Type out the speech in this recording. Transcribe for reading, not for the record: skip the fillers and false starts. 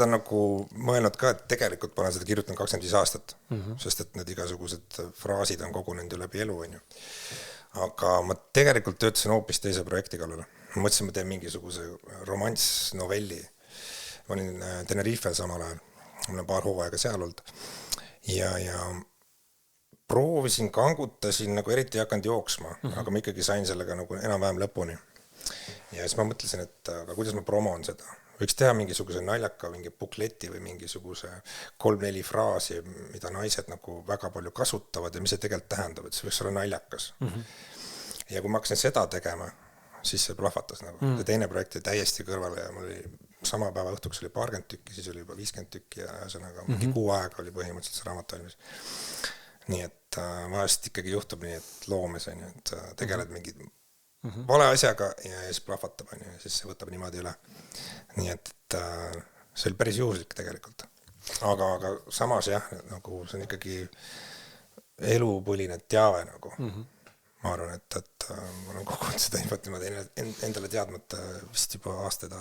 seda nagu mõelnud ka, et tegelikult ma olen seda kirjutanud 25 aastat, sest et need igasugused fraasid on kogunenud ju läbi elu, on ju. Aga ma tegelikult töötasin hoopis teise projekti kallale. Ma mõtlesin, ma teen mingisuguse romantsnovelli. Ma olin Tenerifel samal ajal, mul on paar hooaega seal olnud. Ja proovisin, kangutasin, nagu eriti ei hakanud jooksma, aga ma ikkagi sain sellega nagu enam-vähem lõpuni. Ja siis ma mõtlesin, et aga kuidas ma promon seda. Võiks teha mingisuguse naljaka, mingi bukleti või mingisuguse 3-4 fraasi, mida naised nagu väga palju kasutavad ja mis see tegelikult tähendab, et see võiks olla naljakas. Ja kui ma hakkasin seda tegema, siis see plahvatas nagu. See teine projekt oli täiesti kõrvale ja mul oli sama päeva õhtuks oli 40 tükki, siis oli juba 50 tükki ja ühesõnaga mingi kuu aega oli põhimõtteliselt see raamat valmis. Nii et vahest ikkagi juhtub nii, et loomes on ju, et tegeled mingi vale asjaga ja siis plahvatab on ju, ja siis see võtab niimoodi üle. Nii et see oli päris juhuslik tegelikult. Aga samas jah, nagu see on ikkagi elupõline teave nagu. Ma arvan, et ma olen kogunud seda infot niimoodi endale teadmata vist juba aastaid.